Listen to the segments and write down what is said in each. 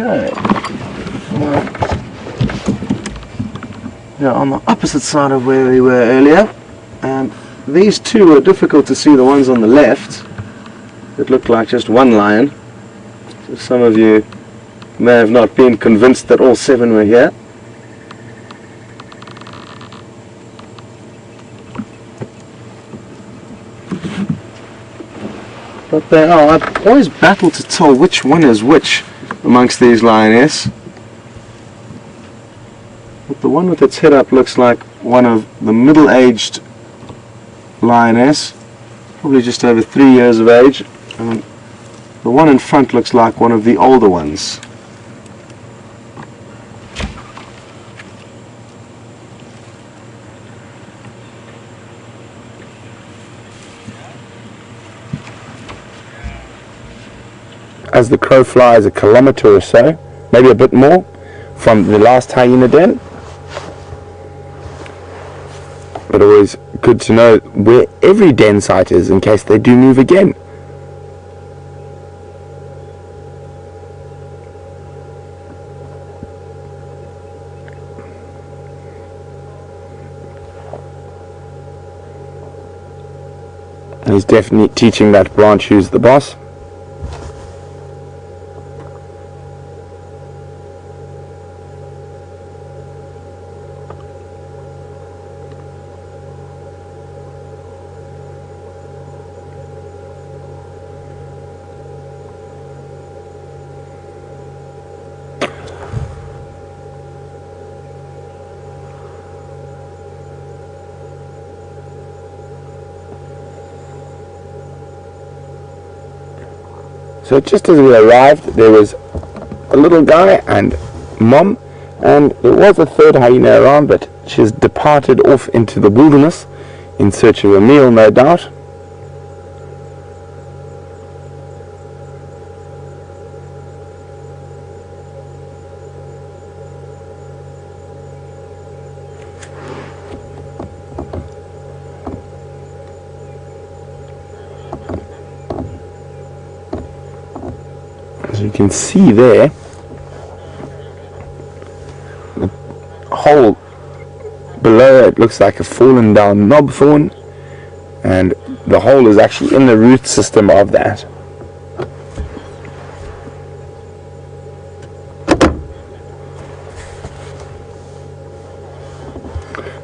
Okay. Now on the opposite side of where we were earlier, these two were difficult to see, the ones on the left. It looked like just one lion. So some of you may have not been convinced that all 7 were here. But they are. I've always battled to tell which one is which amongst these lionesses. But the one with its head up looks like one of the middle-aged lioness, probably just over 3 years of age. And the one in front looks like one of the older ones. As the crow flies, 1 kilometer or so, maybe a bit more, from the last hyena den. But always good to know where every den site is in case they do move again. And he's definitely teaching that branch who's the boss. So just as we arrived, there was a little guy and mom, and there was a third hyena around, but she's departed off into the wilderness in search of a meal, no doubt. As you can see there, the hole below it looks like a fallen down knob thorn, and the hole is actually in the root system of that.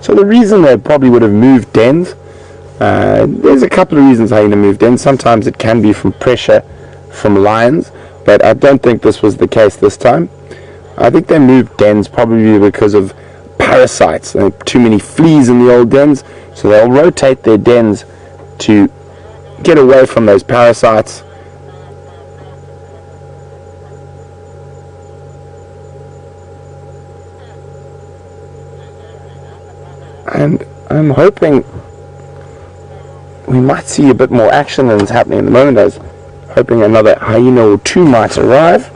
So the reason they probably would have moved dens, there's a couple of reasons hyena move dens. Sometimes it can be from pressure from lions, but I don't think this was the case this time. I think they moved dens probably because of parasites. There are too many fleas in the old dens, so they'll rotate their dens to get away from those parasites. And I'm hoping we might see a bit more action than is happening at the moment. I was hoping another hyena or 2 might arrive.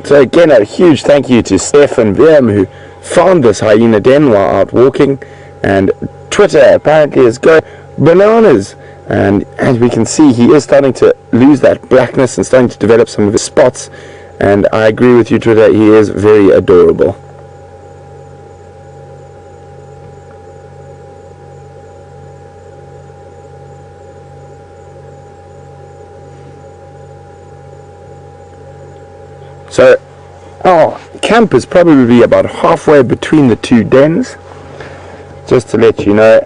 So again, a huge thank you to Steph and Willem who found this hyena den while out walking, and Twitter apparently is going bananas, and as we can see, he is starting to lose that blackness and starting to develop some of his spots, and I agree with you, Twitter, he is very adorable. So our camp is probably about halfway between the 2 dens. Just to let you know,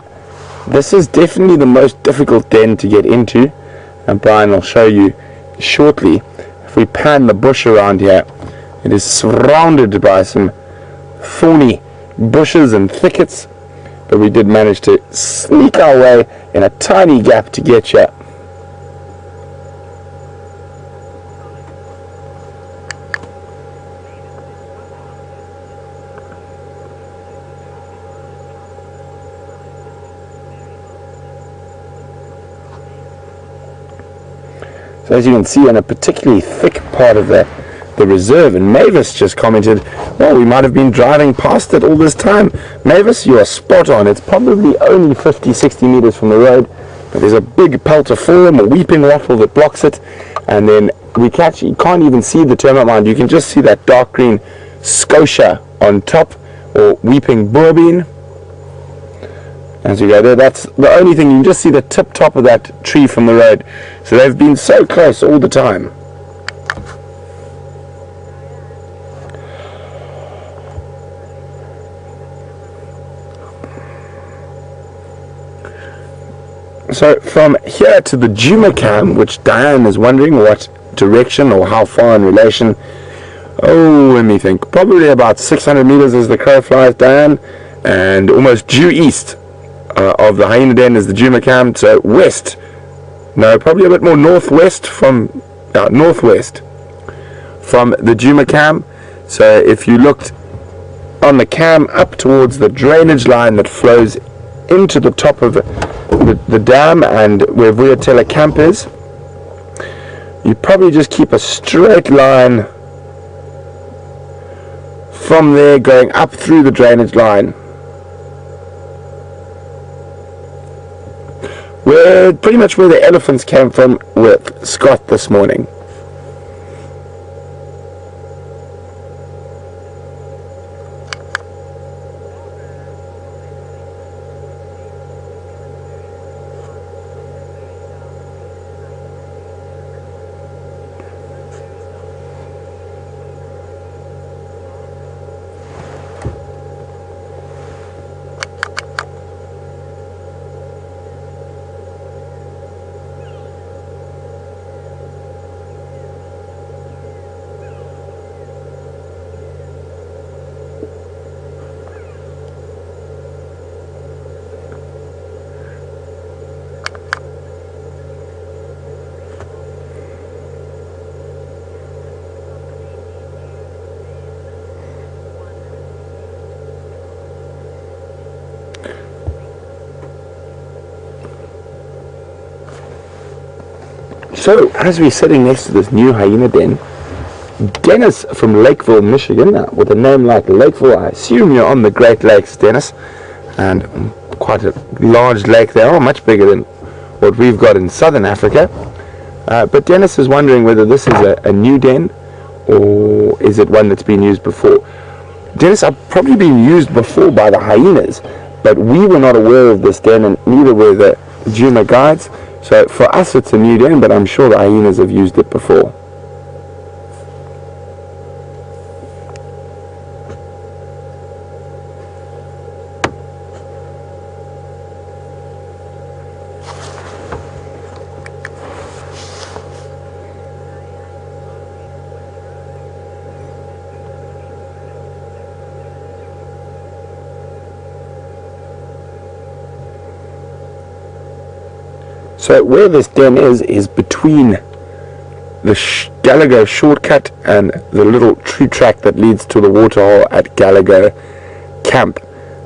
this is definitely the most difficult den to get into, and Brian will show you shortly. If we pan the bush around here, it is surrounded by some thorny bushes and thickets, but we did manage to sneak our way in a tiny gap to get here. So as you can see, in a particularly thick part of the reserve, and Mavis just commented, well, we might have been driving past it all this time. Mavis, you are spot on. It's probably only 50-60 meters from the road, but there's a big peltiform, a weeping wattle that blocks it, and then you can't even see the termite mound. You can just see that dark green scotia on top, or weeping boerbean. As you go there, that's the only thing. You can just see the tip top of that tree from the road. So they've been so close all the time. So from here to the Djuma cam, which Diane is wondering what direction or how far in relation. Oh, let me think. Probably about 600 meters as the crow flies, Diane, and almost due east of the hyena den is the Djuma cam. So west, no, probably a bit more northwest from northwest from the Djuma cam. So if you looked on the cam up towards the drainage line that flows into the top of the dam and where Vuyatela camp is, you probably just keep a straight line from there going up through the drainage line, pretty much where the elephants came from with Scott this morning. So, as we're sitting next to this new hyena den, Dennis from Lakeville, Michigan, with a name like Lakeville, I assume you're on the Great Lakes, Dennis, and quite a large lake there, or much bigger than what we've got in southern Africa. But Dennis is wondering whether this is a new den, or is it one that's been used before. Dennis, I've probably been used before by the hyenas, but we were not aware of this den, and neither were the Djuma guides. So for us it's a new den, but I'm sure the hyenas have used it before. So where this den is between the Gallagher shortcut and the little tree track that leads to the waterhole at Gallagher camp.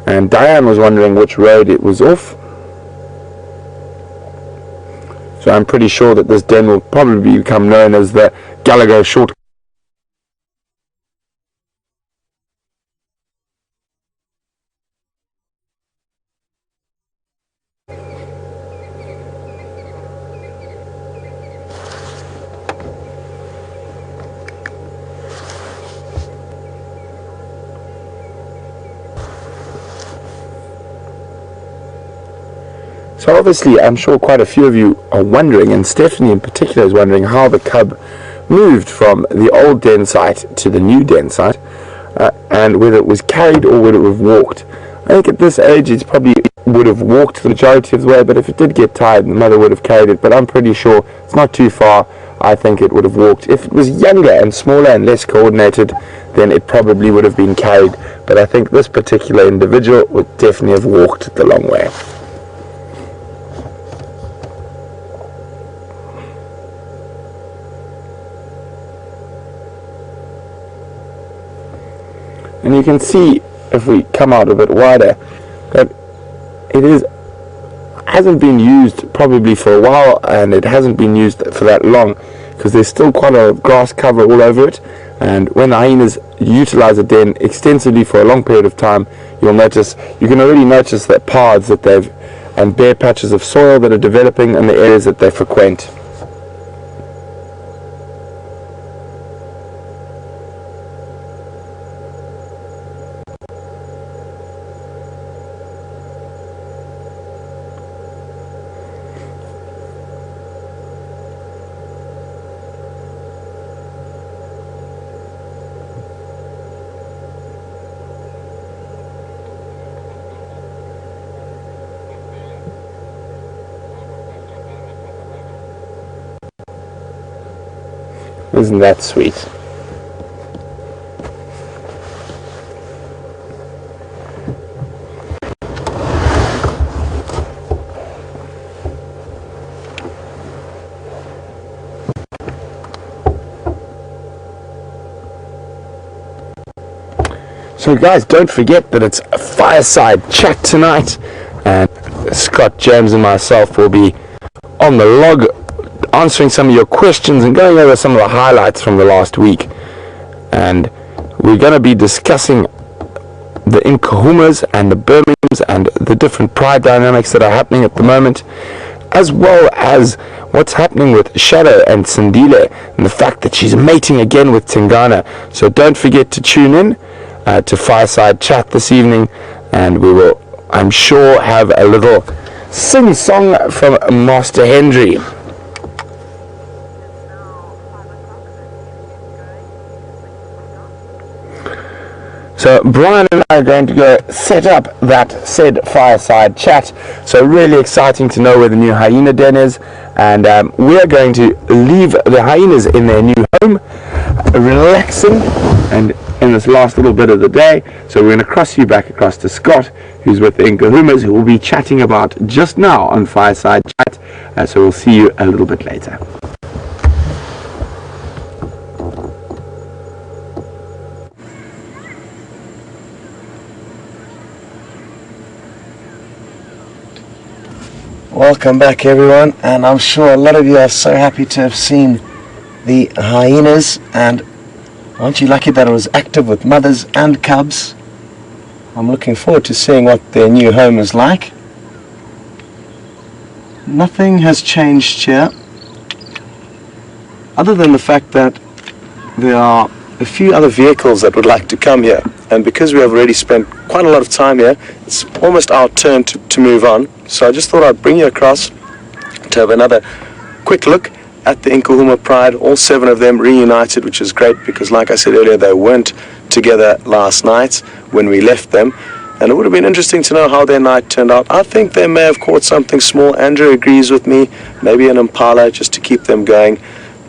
And Diane was wondering which road it was off. So I'm pretty sure that this den will probably become known as the Gallagher shortcut. So obviously, I'm sure quite a few of you are wondering, and Stephanie in particular is wondering, how the cub moved from the old den site to the new den site, and whether it was carried or whether it would have walked. I think at this age it probably would have walked the majority of the way, but if it did get tired, the mother would have carried it. But I'm pretty sure it's not too far. I think it would have walked. If it was younger and smaller and less coordinated, then it probably would have been carried. But I think this particular individual would definitely have walked the long way. And you can see, if we come out a bit wider, that it hasn't been used probably for a while, and it hasn't been used for that long, because there's still quite a grass cover all over it. And when the hyenas utilize a den extensively for a long period of time, you can already notice that paths that and bare patches of soil that are developing in the areas that they frequent. Isn't that sweet? So guys, don't forget that it's a fireside chat tonight, and Scott, James and myself will be on the log answering some of your questions and going over some of the highlights from the last week. And we're going to be discussing the Nkuhumas and the Birminghams and the different pride dynamics that are happening at the moment, as well as what's happening with Shadow and Sindile and the fact that she's mating again with Tingana. So don't forget to tune in to Fireside Chat this evening, and we will, I'm sure, have a little sing-song from Master Henry. So Brian and I are going to go set up that said fireside chat. So really exciting to know where the new hyena den is, and we are going to leave the hyenas in their new home, relaxing, and in this last little bit of the day. So we're going to cross you back across to Scott, who's with the Nkuhumas, who will be chatting about just now on Fireside Chat. So we'll see you a little bit later. Welcome back, everyone, and I'm sure a lot of you are so happy to have seen the hyenas, and aren't you lucky that it was active with mothers and cubs? I'm looking forward to seeing what their new home is like. Nothing has changed here, other than the fact that there are a few other vehicles that would like to come here, and because we have already spent quite a lot of time here, it's almost our turn to move on. So I just thought I'd bring you across to have another quick look at the Nkuhuma Pride, all 7 of them reunited, which is great because, like I said earlier, they weren't together last night when we left them, and it would have been interesting to know how their night turned out. I think they may have caught something small. Andrew agrees with me, maybe an impala just to keep them going,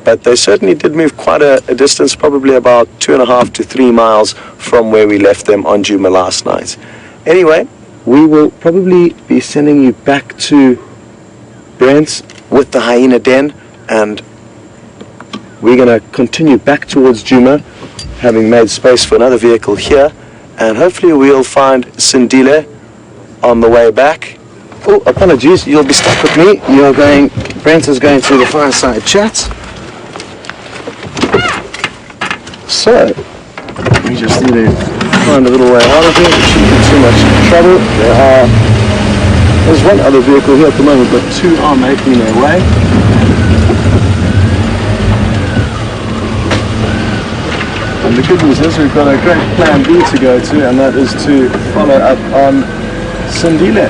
but they certainly did move quite a distance, probably about 2.5 to 3 miles from where we left them on Djuma last night. Anyway, we will probably be sending you back to Brent's with the hyena den, and we're going to continue back towards Djuma, having made space for another vehicle here, and hopefully we'll find Sindile on the way back. Oh, apologies, you'll be stuck with me. Brent is going through the fireside chat. So, we just need to find a little way out of here. It shouldn't be too much trouble. There's one other vehicle here at the moment, but 2 are making their way. And the good news is we've got a great plan B to go to, and that is to follow up on Sindile.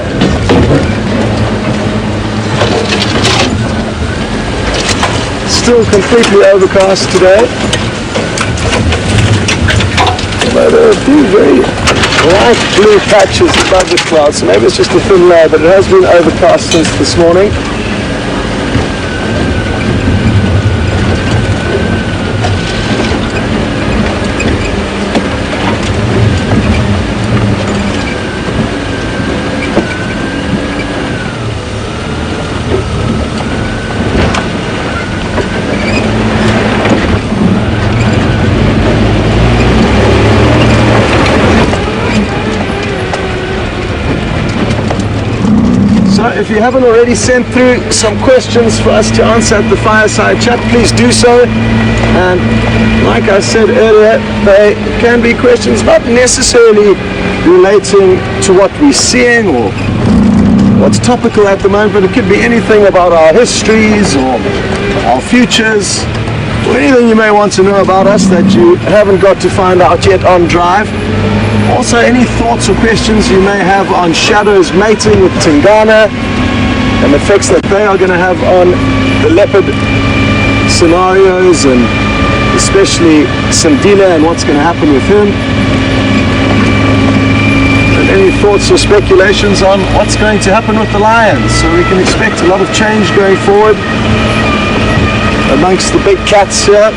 Still completely overcast today, but there are a few very light blue patches above the clouds, so maybe it's just a thin layer, but it has been overcast since this morning. So if you haven't already sent through some questions for us to answer at the fireside chat, please do so. And like I said earlier, they can be questions not necessarily relating to what we're seeing or what's topical at the moment, but it could be anything about our histories or our futures, or anything you may want to know about us that you haven't got to find out yet on Drive. Also, any thoughts or questions you may have on Shadow's mating with Tingana and the effects that they are going to have on the leopard scenarios, and especially Sindila and what's going to happen with him. And any thoughts or speculations on what's going to happen with the lions. So we can expect a lot of change going forward amongst the big cats here.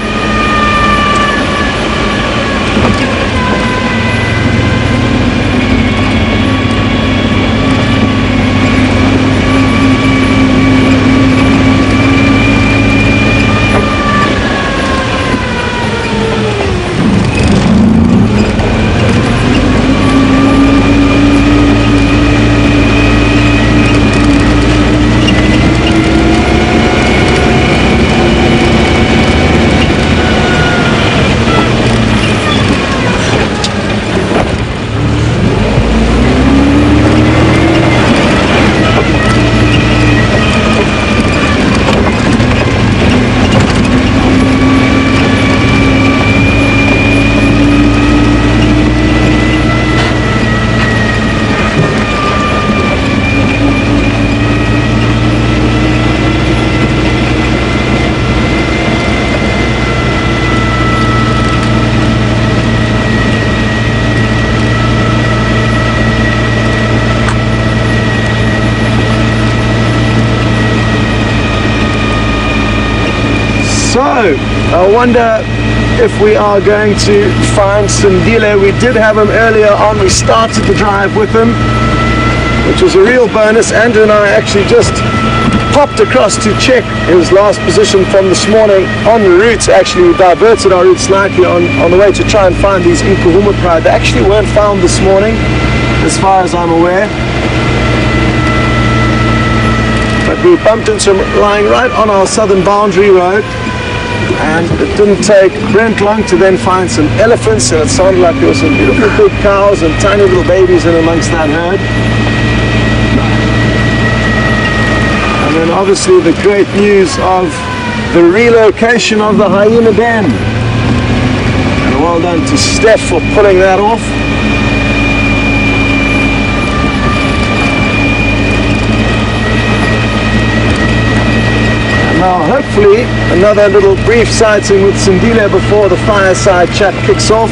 So, I wonder if we are going to find Sindile. We did have him earlier on. We started the drive with him, which was a real bonus. Andrew and I actually just popped across to check his last position from this morning on the route. Actually, we diverted our route slightly on the way to try and find these Nkuhuma pride. They actually weren't found this morning, as far as I'm aware. But we bumped into him lying right on our southern boundary road. And it didn't take Brent long to then find some elephants, and it sounded like there were some beautiful big cows and tiny little babies in amongst that herd. And then obviously the great news of the relocation of the hyena den. And well done to Steph for pulling that off. Now hopefully another little brief sighting with Sindile before the fireside chat kicks off.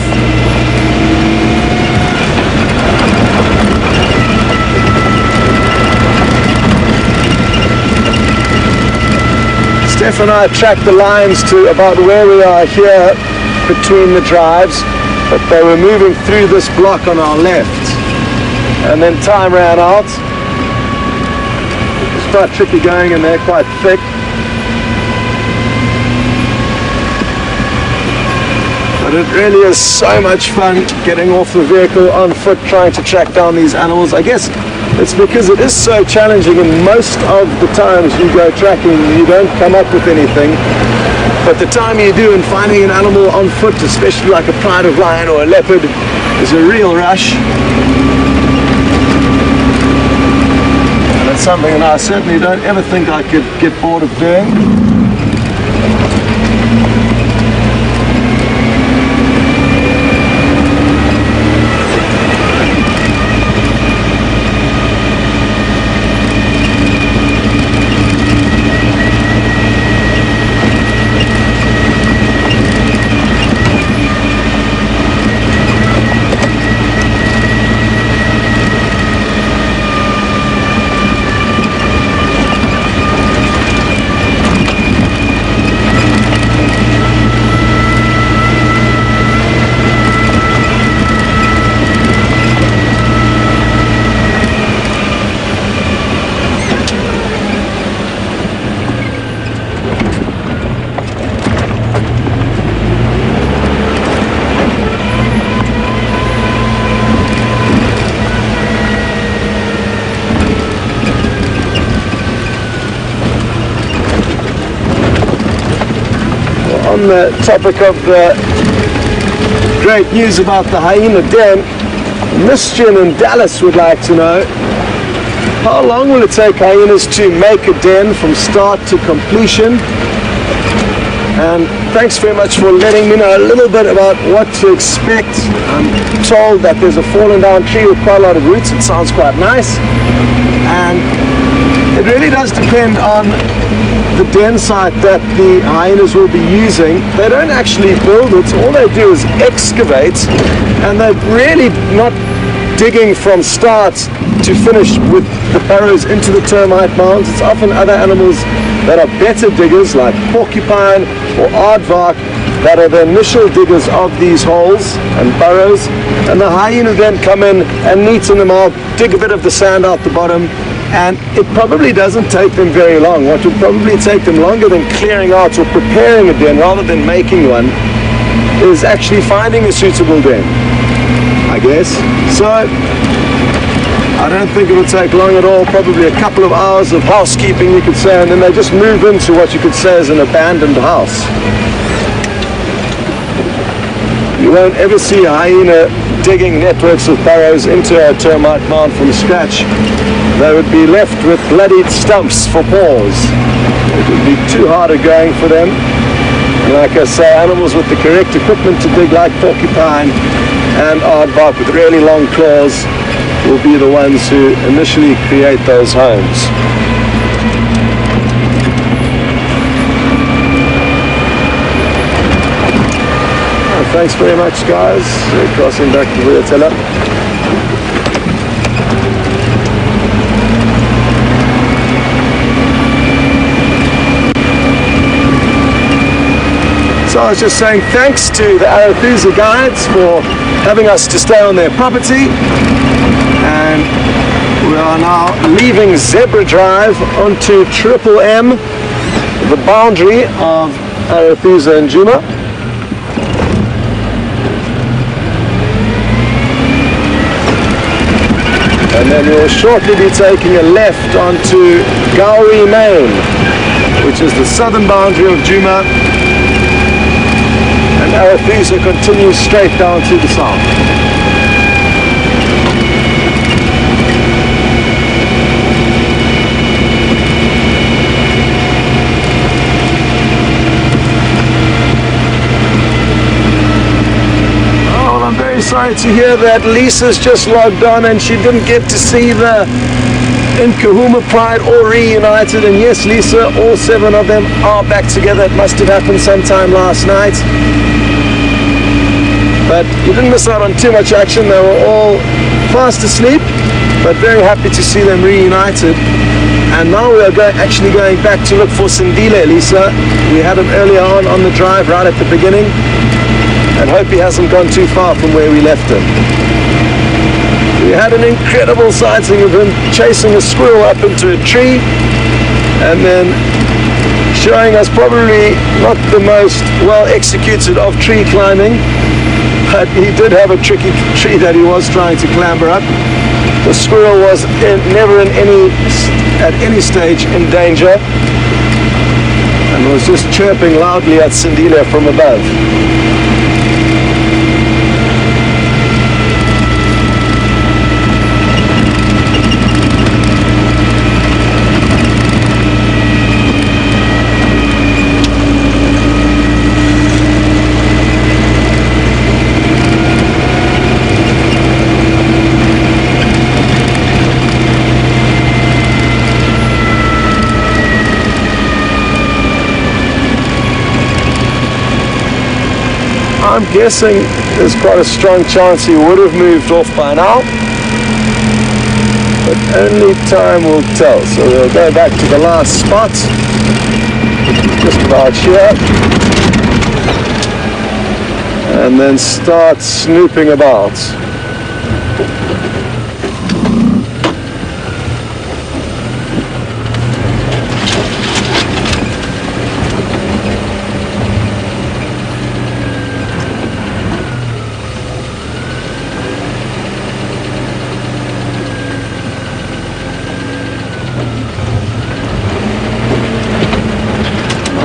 Steph and I tracked the lines to about where we are here between the drives, but they were moving through this block on our left, and then time ran out. It's quite tricky going in there, quite thick. It really is so much fun getting off the vehicle on foot, trying to track down these animals. I guess it's because it is so challenging, and most of the times you go tracking you don't come up with anything, but the time you do, and finding an animal on foot, especially like a pride of lion or a leopard, is a real rush. And it's something that I certainly don't ever think I could get bored of doing. on the topic of the great news about the hyena den, Michigan in Dallas would like to know, how long will it take hyenas to make a den from start to completion? And thanks very much for letting me know a little bit about what to expect. I'm told that there's a fallen down tree with quite a lot of roots. It sounds quite nice. And it really does depend on the den site that the hyenas will be using. They don't actually build it. All they do is excavate, and they're really not digging from start to finish with the burrows into the termite mounds. It's often other animals that are better diggers, like porcupine or aardvark, that are the initial diggers of these holes and burrows, and the hyena then come in and neaten them out, dig a bit of the sand out the bottom, and it probably doesn't take them very long. What would probably take them longer than clearing out or preparing a den rather than making one is actually finding a suitable den, I guess. So I don't think it will take long at all, probably a couple of hours of housekeeping, you could say, and then they just move into what you could say is an abandoned house. You won't ever see a hyena digging networks of burrows into a termite mound from scratch. They would be left with bloodied stumps for paws. It would be too hard a going for them. And like I say, animals with the correct equipment to dig, like porcupine and aardvark with really long claws, will be the ones who initially create those homes. Oh, thanks very much, guys. We're crossing back to Vuatela. So I was just saying thanks to the Arathusa guides for having us to stay on their property. And we are now leaving Zebra Drive onto Triple M, the boundary of Arathusa and Djuma. And then we'll shortly be taking a left onto Gowrie Main, which is the southern boundary of Djuma. And Arathusa continues straight down to the south. Sorry to hear that Lisa's just logged on and she didn't get to see the Nkuhuma Pride or reunited. And yes, Lisa, all 7 of them are back together. It must have happened sometime last night. But you didn't miss out on too much action. They were all fast asleep, but very happy to see them reunited. And now we are actually going back to look for Sindile, Lisa. We had him earlier on the drive right at the beginning. And hope he hasn't gone too far from where we left him. We had an incredible sighting of him chasing a squirrel up into a tree and then showing us probably not the most well executed of tree climbing, but he did have a tricky tree that he was trying to clamber up. The squirrel was never at any stage in danger and was just chirping loudly at Sindile from above. I'm guessing there's quite a strong chance he would have moved off by now, but only time will tell. So we'll go back to the last spot, just about here, and then start snooping about.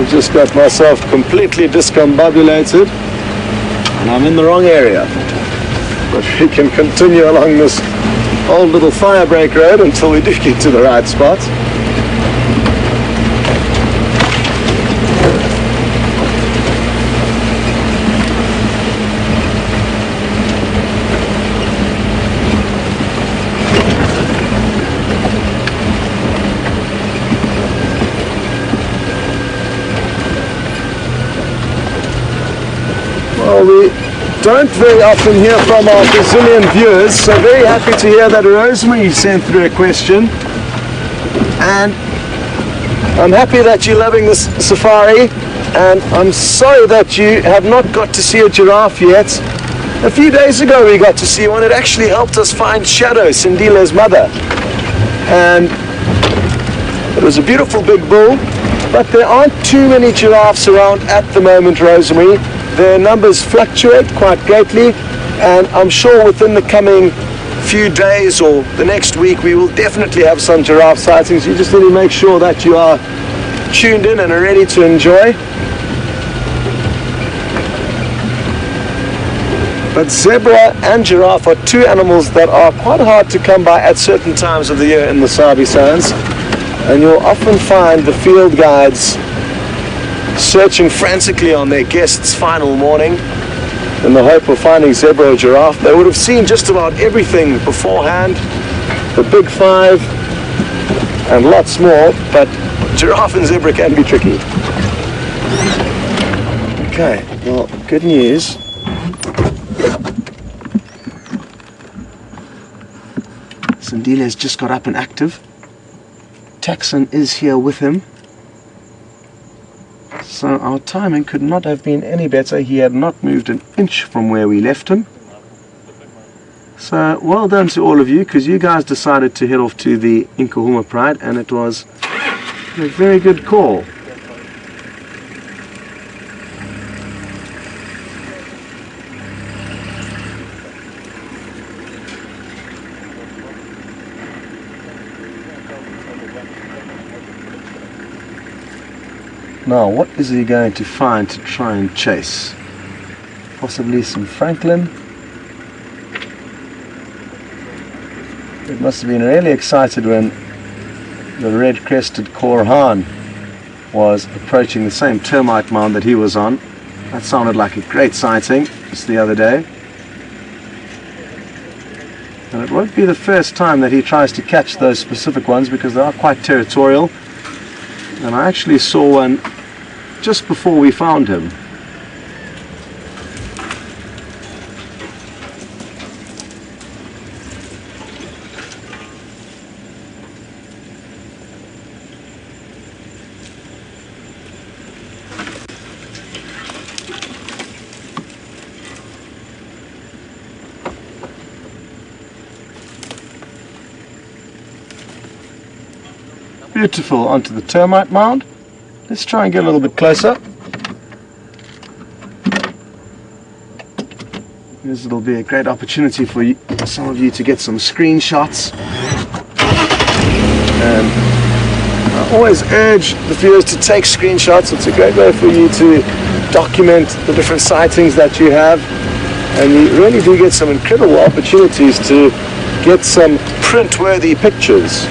I've just got myself completely discombobulated and I'm in the wrong area. But we can continue along this old little firebreak road until we do get to the right spot. Well, we don't very often hear from our Brazilian viewers, so very happy to hear that Rosemary sent through a question. And I'm happy that you're loving this safari, and I'm sorry that you have not got to see a giraffe yet. A few days ago we got to see one. It actually helped us find Shadow, Sindile's mother. And it was a beautiful big bull, but there aren't too many giraffes around at the moment, Rosemary. Their numbers fluctuate quite greatly, and I'm sure within the coming few days or the next week we will definitely have some giraffe sightings. You just need to make sure that you are tuned in and are ready to enjoy. But zebra and giraffe are two animals that are quite hard to come by at certain times of the year in the Sabi Sands, and you'll often find the field guides searching frantically on their guests' final morning in the hope of finding zebra or giraffe. They would have seen just about everything beforehand, the big five and lots more, but giraffe and zebra can be tricky. Okay, well, good news. Sindile has just got up and active. Taxon is here with him. So our timing could not have been any better. He had not moved an inch from where we left him. So well done to all of you, because you guys decided to head off to the Nkuhuma Pride, and it was a very good call. Now, what is he going to find to try and chase? Possibly some Franklin. It must have been really excited when the red-crested Korhaan was approaching the same termite mound that he was on. That sounded like a great sighting just the other day. And it won't be the first time that he tries to catch those specific ones, because they are quite territorial. And I actually saw one just before we found him. Beautiful, onto the termite mound. Let's try and get a little bit closer. This will be a great opportunity for you, some of you, to get some screenshots. And I always urge the viewers to take screenshots. It's a great way for you to document the different sightings that you have. And you really do get some incredible opportunities to get some print-worthy pictures.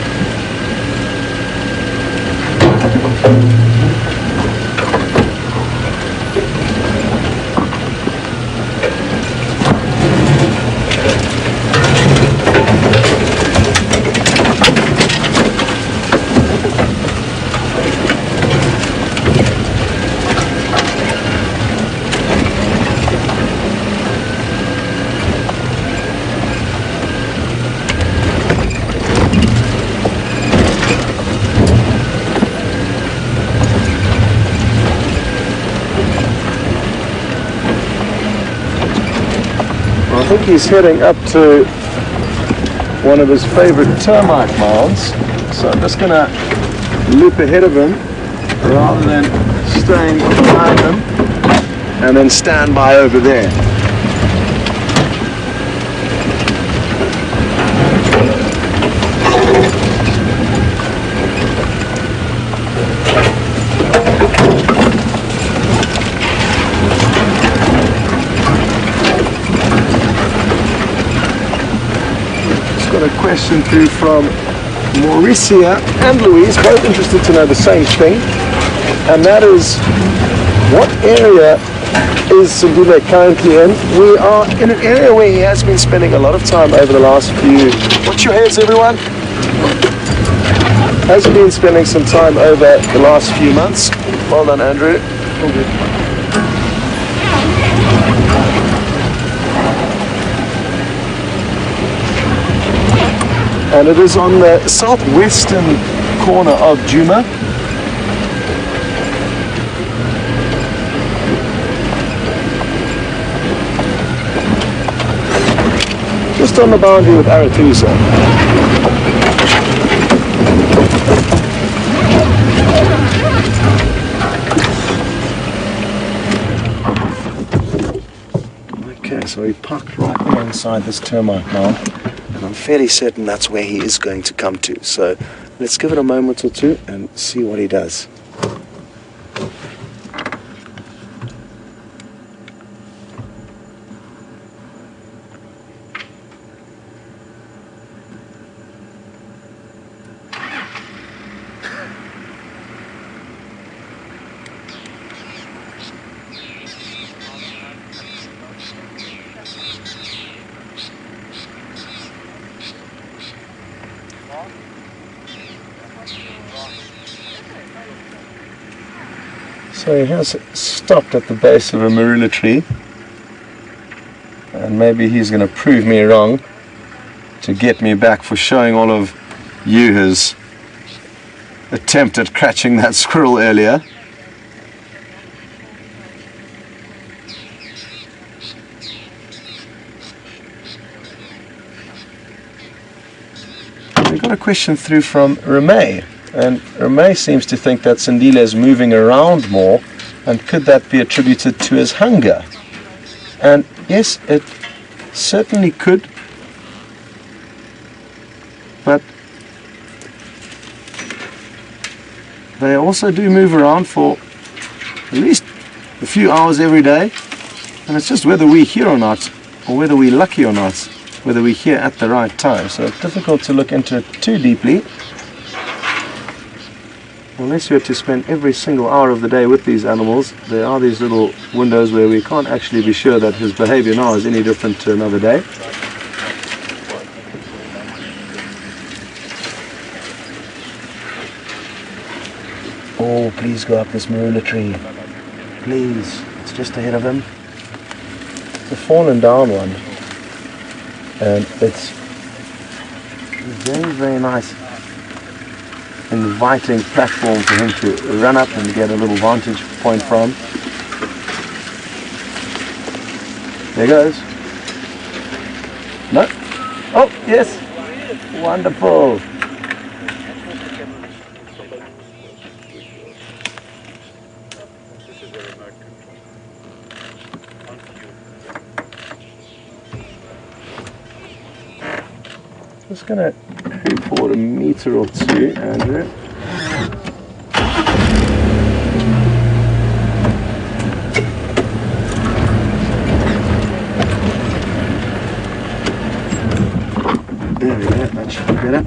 I think he's heading up to one of his favorite termite mounds, so I'm just going to loop ahead of him rather than staying behind him and then stand by over there. question through from Mauricia and Louise, both interested to know the same thing, and that is, what area is Sandile currently in? We are in an area where he has been spending a lot of time over the last few... Watch your heads, everyone! Has been spending some time over the last few months. Well done, Andrew. And it is on the southwestern corner of Djuma. Just on the boundary with Arathusa. Okay, so he parked right alongside this termite mound, and I'm fairly certain that's where he is going to come to. So let's give it a moment or two and see what he does. So he has stopped at the base of a marula tree, and maybe he's going to prove me wrong to get me back for showing all of you his attempt at catching that squirrel earlier. We got a question through from Ramey. And Ramey seems to think that Sandile is moving around more, and could that be attributed to his hunger? And yes, it certainly could, but they also do move around for at least a few hours every day, and it's just whether we're here or not, or whether we're lucky or not, whether we're here at the right time. So it's difficult to look into it too deeply. Unless you had to spend every single hour of the day with these animals, there are these little windows where we can't actually be sure that his behavior now is any different to another day. Oh, please go up this marula tree. Please. It's just ahead of him. It's a fallen down one. And it's very, very nice, inviting platform for him to run up and get a little vantage point from. There he goes. No? Oh, yes. Wonderful. Just going to creep forward a meter or two, Andrew. There we go, that should be better.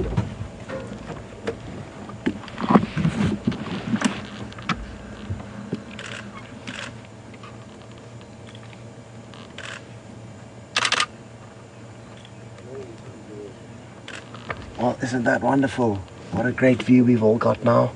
Well, isn't that wonderful? What a great view we've all got now.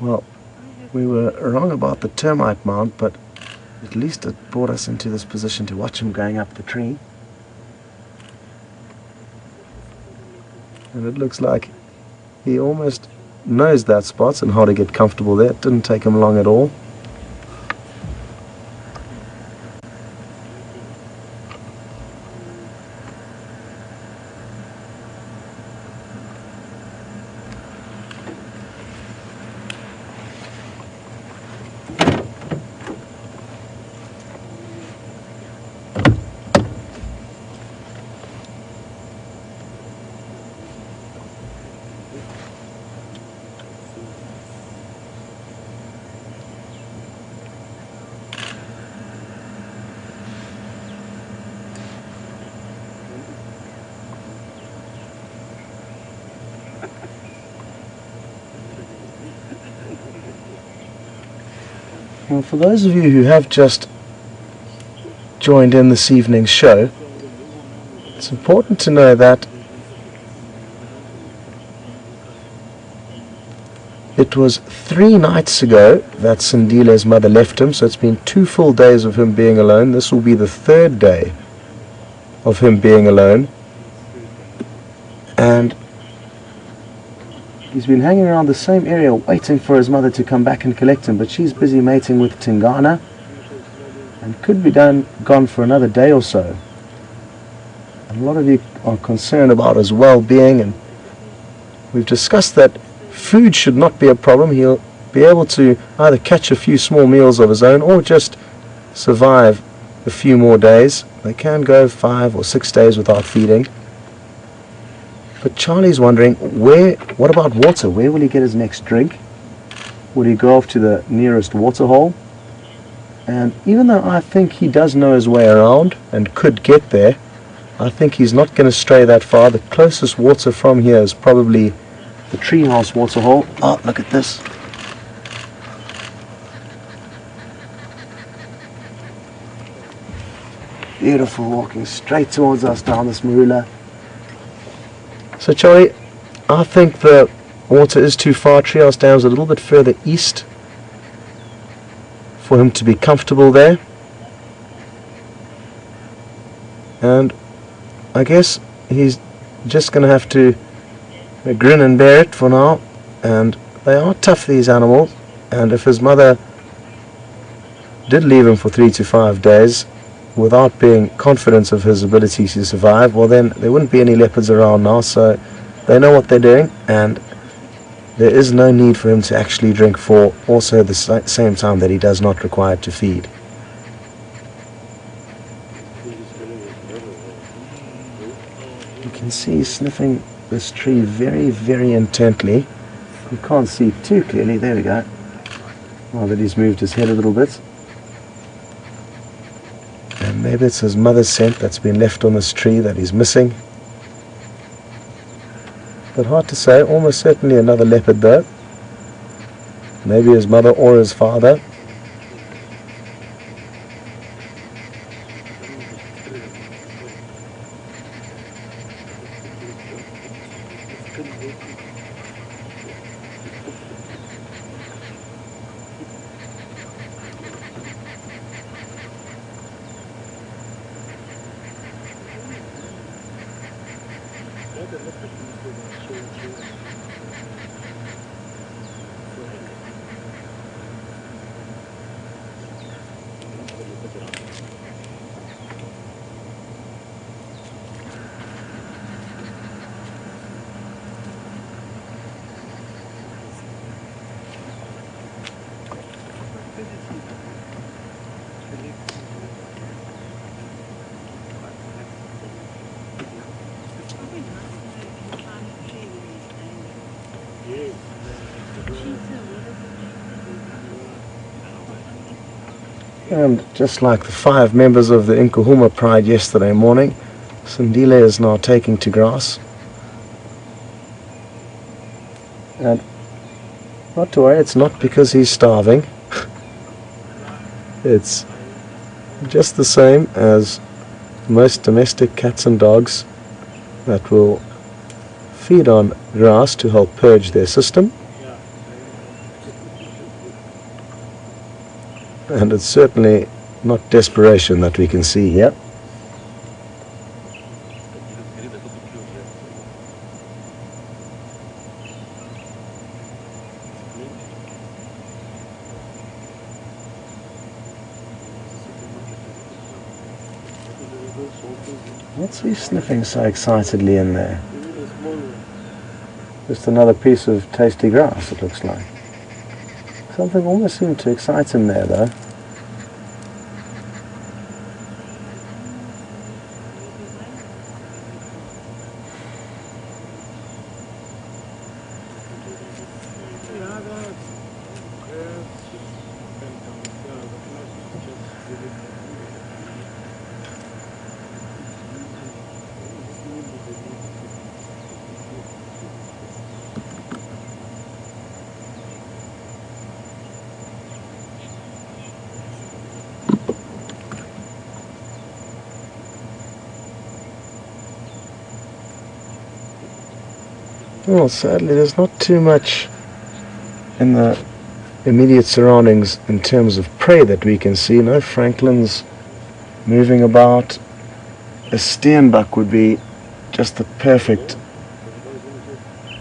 Well, we were wrong about the termite mound, but at least it brought us into this position to watch him going up the tree. And it looks like he almost knows that spot and how to get comfortable there. It didn't take him long at all. Well, for those of you who have just joined in this evening's show, it's important to know that it was 3 nights ago that Sindile's mother left him, so it's been 2 full days of him being alone. This will be the 3rd day of him being alone. And he's been hanging around the same area waiting for his mother to come back and collect him, but she's busy mating with Tingana and could be gone for another day or so. And a lot of you are concerned about his well-being, and we've discussed that food should not be a problem. He'll be able to either catch a few small meals of his own or just survive a few more days. They can go 5 or 6 days without feeding. But Charlie's wondering, what about water? Where will he get his next drink? Will he go off to the nearest water hole? And even though I think he does know his way around and could get there, I think he's not going to stray that far. The closest water from here is probably the treehouse water hole. Oh, look at this. Beautiful, walking straight towards us down this marula. So Charlie, I think the water is too far. Treehouse Dam's a little bit further east for him to be comfortable there. And I guess he's just going to have to grin and bear it for now. And they are tough, these animals. And if his mother did leave him for 3 to 5 days without being confident of his ability to survive, well then there wouldn't be any leopards around now, so they know what they're doing, and there is no need for him to actually drink for also the same time that he does not require to feed. You can see he's sniffing this tree very, very intently. You can't see too clearly. There we go. Now that he's moved his head a little bit. And maybe it's his mother's scent that's been left on this tree that he's missing. But hard to say. Almost certainly another leopard though. Maybe his mother or his father. And just like the 5 members of the Nkuhuma pride yesterday morning, Sindile is now taking to grass. And not to worry, it's not because he's starving. It's just the same as most domestic cats and dogs that will feed on grass to help purge their system. And it's certainly not desperation that we can see here. What's he sniffing so excitedly in there? Just another piece of tasty grass, it looks like. Something almost seemed to excite him there, though. Well, sadly, there's not too much in the immediate surroundings in terms of prey that we can see. No francolins moving about. A steenbuck would be just the perfect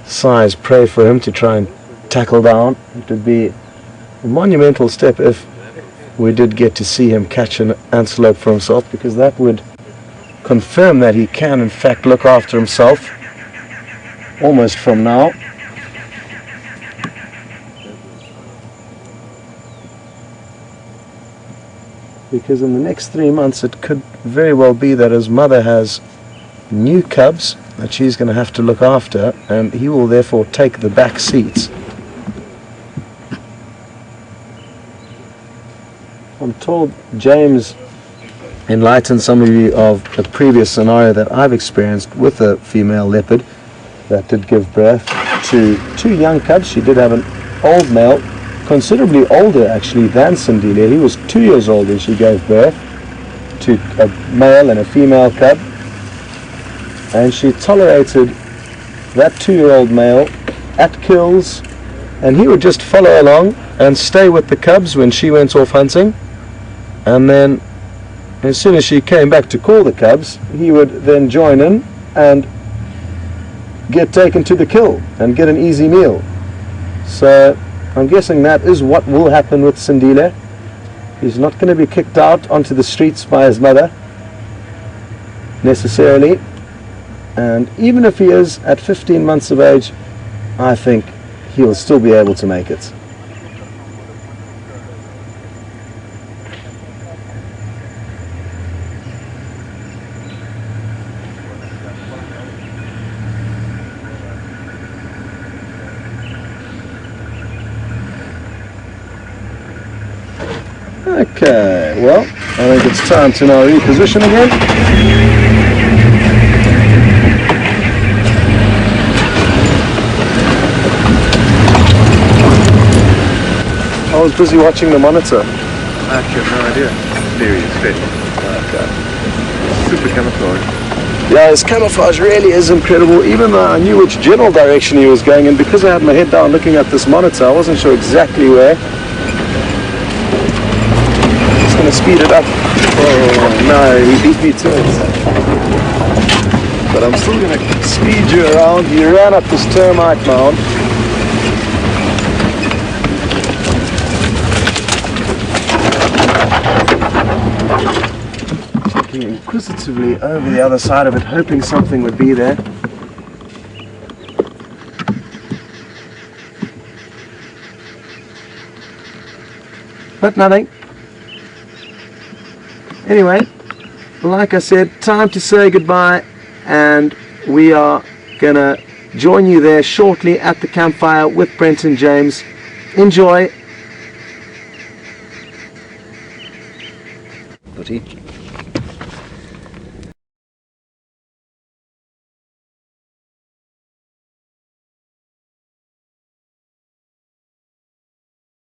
size prey for him to try and tackle down. It would be a monumental step if we did get to see him catch an antelope for himself, because that would confirm that he can in fact look after himself almost from now. Because in the next 3 months it could very well be that his mother has new cubs that she's going to have to look after, and he will therefore take the back seats. I'm told James enlightened some of you of a previous scenario that I've experienced with a female leopard that did give birth to 2 young cubs. She did have an old male, considerably older actually than Sindile. He was 2 years old when she gave birth to a male and a female cub, and she tolerated that 2-year-old male at kills, and he would just follow along and stay with the cubs when she went off hunting, and then as soon as she came back to call the cubs, he would then join in and get taken to the kill and get an easy meal. So I'm guessing that is what will happen with Sindile. He's not going to be kicked out onto the streets by his mother necessarily, and even if he is at 15 months of age, I think he'll still be able to make it. Okay, well, I think it's time to now reposition again. I was busy watching the monitor. I actually have no idea. Very special. Okay. Super camouflage. Yeah, his camouflage really is incredible. Even though I knew which general direction he was going in, because I had my head down looking at this monitor, I wasn't sure exactly where. Going to speed it up. Oh no, he beat me to it. But I'm still going to speed you around. He ran up this termite mound. Looking inquisitively over the other side of it, hoping something would be there. But nothing. Anyway, like I said, time to say goodbye, and we are gonna join you there shortly at the campfire with Brent and James. Enjoy.